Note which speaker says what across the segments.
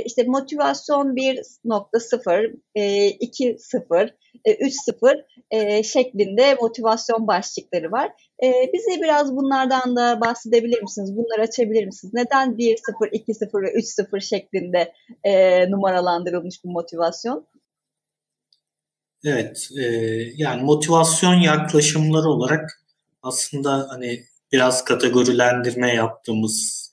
Speaker 1: İşte motivasyon 1.0, 2.0, 3.0 şeklinde motivasyon başlıkları var. Bize biraz bunlardan da bahsedebilir misiniz? Bunları açabilir misiniz? Neden 1.0, 2.0 ve 3.0 şeklinde numaralandırılmış bu motivasyon?
Speaker 2: Evet, yani motivasyon yaklaşımları olarak aslında hani biraz kategorilendirme yaptığımız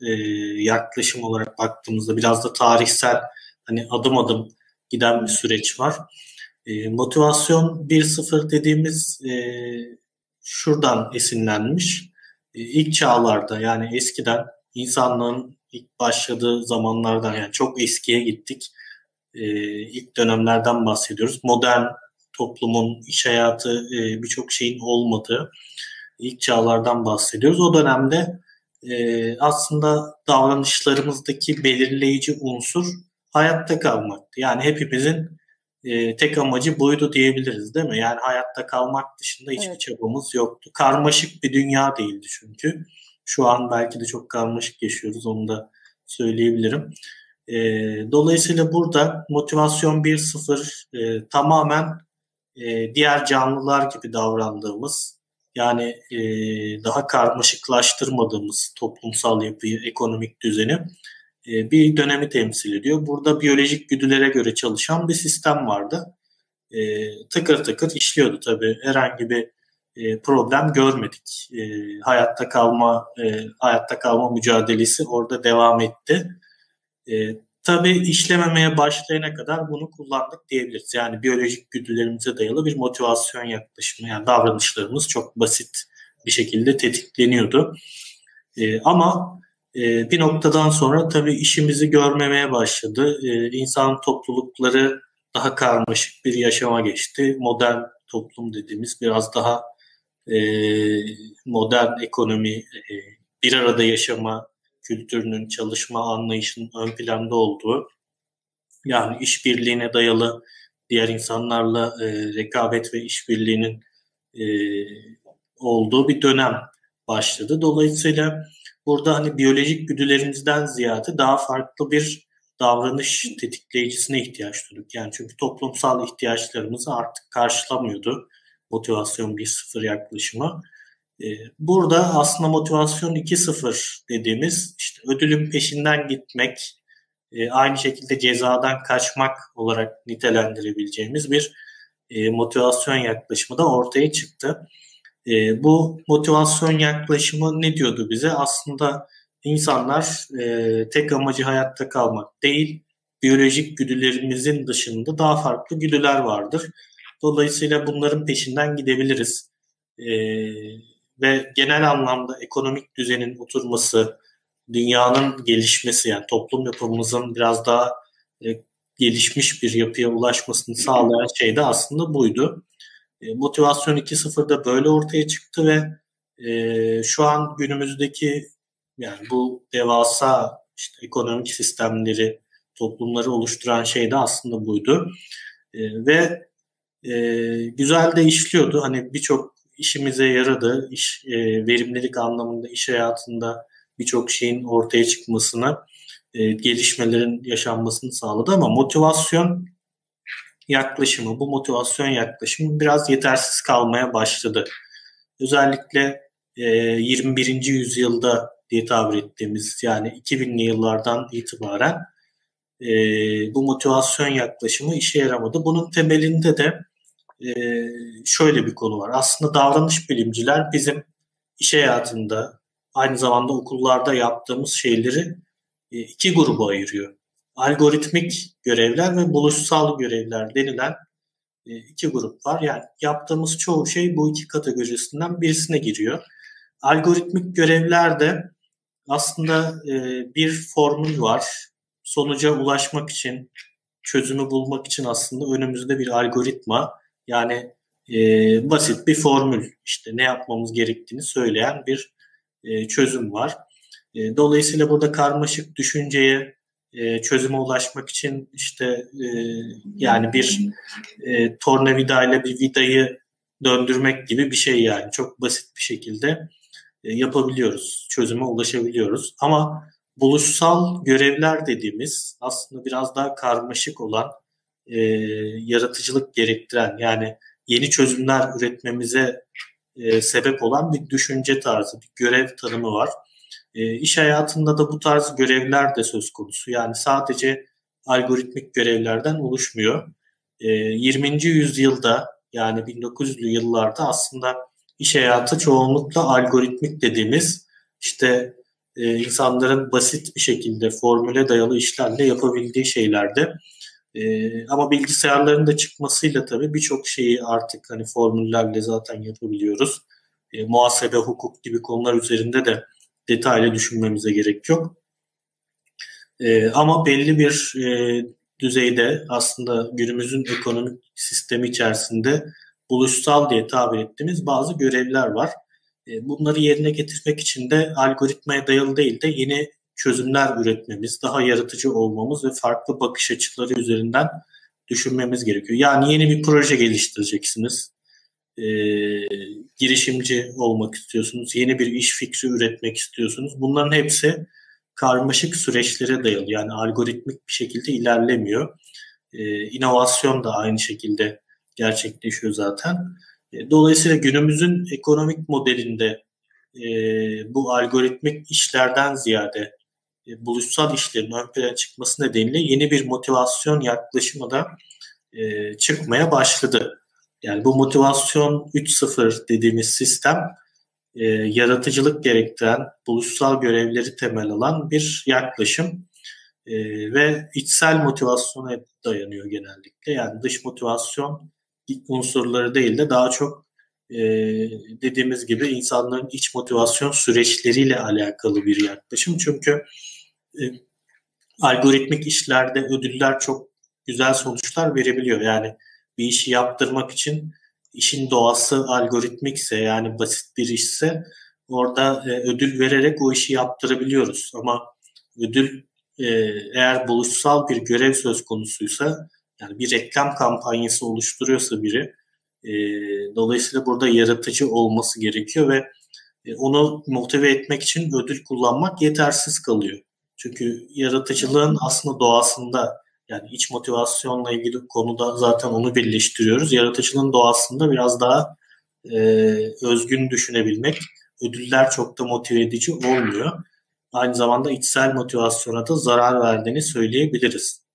Speaker 2: yaklaşım olarak baktığımızda biraz da tarihsel hani adım adım giden bir süreç var. Motivasyon 1.0 dediğimiz şuradan esinlenmiş. İlk çağlarda yani eskiden insanlığın ilk başladığı zamanlardan yani çok eskiye gittik. İlk dönemlerden bahsediyoruz. Modern toplumun, iş hayatı birçok şeyin olmadığı ilk çağlardan bahsediyoruz. O dönemde aslında davranışlarımızdaki belirleyici unsur hayatta kalmaktı. Yani hepimizin tek amacı buydu diyebiliriz değil mi? Yani hayatta kalmak dışında hiçbir çabamız yoktu. Karmaşık bir dünya değildi çünkü. Şu an belki de çok karmaşık yaşıyoruz, onu da söyleyebilirim. Dolayısıyla burada motivasyon 1.0 tamamen diğer canlılar gibi davrandığımız yani daha karmaşıklaştırmadığımız toplumsal yapıyı, ekonomik düzeni bir dönemi temsil ediyor. Burada biyolojik güdülere göre çalışan bir sistem vardı. Tıkır tıkır işliyordu tabii. Herhangi bir problem görmedik. Hayatta kalma mücadelesi orada devam etti. Tabii işlememeye başlayana kadar bunu kullandık diyebiliriz. Yani biyolojik güdülerimize dayalı bir motivasyon yaklaşımı. Yani davranışlarımız çok basit bir şekilde tetikleniyordu. Ama bir noktadan sonra tabii işimizi görmemeye başladı. İnsan toplulukları daha karmaşık bir yaşama geçti. Modern toplum dediğimiz biraz daha modern ekonomi, bir arada yaşama kültürünün, çalışma anlayışının ön planda olduğu, yani işbirliğine dayalı diğer insanlarla rekabet ve işbirliğinin olduğu bir dönem başladı. Dolayısıyla burada hani biyolojik güdülerimizden ziyade daha farklı bir davranış tetikleyicisine ihtiyaç duyduk. Yani çünkü toplumsal ihtiyaçlarımızı artık karşılamıyordu motivasyon 1.0 yaklaşımı. Burada aslında motivasyon 2.0 dediğimiz işte ödülün peşinden gitmek, aynı şekilde cezadan kaçmak olarak nitelendirebileceğimiz bir motivasyon yaklaşımı da ortaya çıktı. Bu motivasyon yaklaşımı ne diyordu bize? Aslında insanlar tek amacı hayatta kalmak değil, biyolojik güdülerimizin dışında daha farklı güdüler vardır. Dolayısıyla bunların peşinden gidebiliriz. Ve genel anlamda ekonomik düzenin oturması, dünyanın gelişmesi yani toplum yapımızın biraz daha gelişmiş bir yapıya ulaşmasını sağlayan şey de aslında buydu. Motivasyon 2.0'da böyle ortaya çıktı ve şu an günümüzdeki yani bu devasa işte ekonomik sistemleri, toplumları oluşturan şey de aslında buydu. Ve güzel de işliyordu. Hani birçok işimize yaradı. Verimlilik anlamında iş hayatında birçok şeyin ortaya çıkmasını, gelişmelerin yaşanmasını sağladı ama bu motivasyon yaklaşımı biraz yetersiz kalmaya başladı. Özellikle 21. yüzyılda diye tabir ettiğimiz yani 2000'li yıllardan itibaren bu motivasyon yaklaşımı işe yaramadı. Bunun temelinde de şöyle bir konu var. Aslında davranış bilimciler bizim iş hayatında aynı zamanda okullarda yaptığımız şeyleri iki gruba ayırıyor. Algoritmik görevler ve buluşsal görevler denilen iki grup var. Yani yaptığımız çoğu şey bu iki kategorisinden birisine giriyor. Algoritmik görevlerde aslında bir formül var. Sonuca ulaşmak için, çözümü bulmak için aslında önümüzde bir algoritma. Yani basit bir formül. İşte ne yapmamız gerektiğini söyleyen bir çözüm var. Dolayısıyla burada karmaşık düşünceye, çözüme ulaşmak için işte yani bir tornavida ile bir vidayı döndürmek gibi bir şey yani. Çok basit bir şekilde yapabiliyoruz. Çözüme ulaşabiliyoruz. Ama buluşsal görevler dediğimiz aslında biraz daha karmaşık olan, yaratıcılık gerektiren, yani yeni çözümler üretmemize sebep olan bir düşünce tarzı, bir görev tanımı var. İş hayatında da bu tarz görevler de söz konusu. Yani sadece algoritmik görevlerden oluşmuyor. 20. yüzyılda, yani 1900'lü yıllarda aslında iş hayatı çoğunlukla algoritmik dediğimiz, işte insanların basit bir şekilde formüle dayalı işlerle yapabildiği şeylerdi. Ama bilgisayarların da çıkmasıyla tabii birçok şeyi artık hani formüllerle zaten yapabiliyoruz. Muhasebe, hukuk gibi konular üzerinde de detaylı düşünmemize gerek yok. Ama belli bir düzeyde aslında günümüzün ekonomik sistemi içerisinde buluşsal diye tabir ettiğimiz bazı görevler var. Bunları yerine getirmek için de algoritmaya dayalı değil de yeni çözümler üretmemiz, daha yaratıcı olmamız ve farklı bakış açıları üzerinden düşünmemiz gerekiyor. Yani yeni bir proje geliştireceksiniz. Girişimci olmak istiyorsunuz, yeni bir iş fikri üretmek istiyorsunuz. Bunların hepsi karmaşık süreçlere dayalı. Yani algoritmik bir şekilde ilerlemiyor. İnovasyon da aynı şekilde gerçekleşiyor zaten. Dolayısıyla günümüzün ekonomik modelinde bu algoritmik işlerden ziyade buluşsal işlerin ön plana çıkması nedeniyle yeni bir motivasyon yaklaşımı da çıkmaya başladı. Yani bu motivasyon 3.0 dediğimiz sistem yaratıcılık gerektiren, buluşsal görevleri temel alan bir yaklaşım ve içsel motivasyona dayanıyor genellikle. Yani dış motivasyon unsurları değil de daha çok dediğimiz gibi insanların iç motivasyon süreçleriyle alakalı bir yaklaşım. Çünkü algoritmik işlerde ödüller çok güzel sonuçlar verebiliyor. Yani bir işi yaptırmak için işin doğası algoritmikse, yani basit bir işse, orada ödül vererek o işi yaptırabiliyoruz. Ama ödül eğer buluşsal bir görev söz konusuysa, yani bir reklam kampanyası oluşturuyorsa biri, dolayısıyla burada yaratıcı olması gerekiyor ve onu motive etmek için ödül kullanmak yetersiz kalıyor. Çünkü yaratıcılığın aslında doğasında, yani iç motivasyonla ilgili konuda zaten onu birleştiriyoruz. Yaratıcılığın doğasında biraz daha e, özgün düşünebilmek, ödüller çok da motive edici olmuyor. Aynı zamanda içsel motivasyona da zarar verdiğini söyleyebiliriz.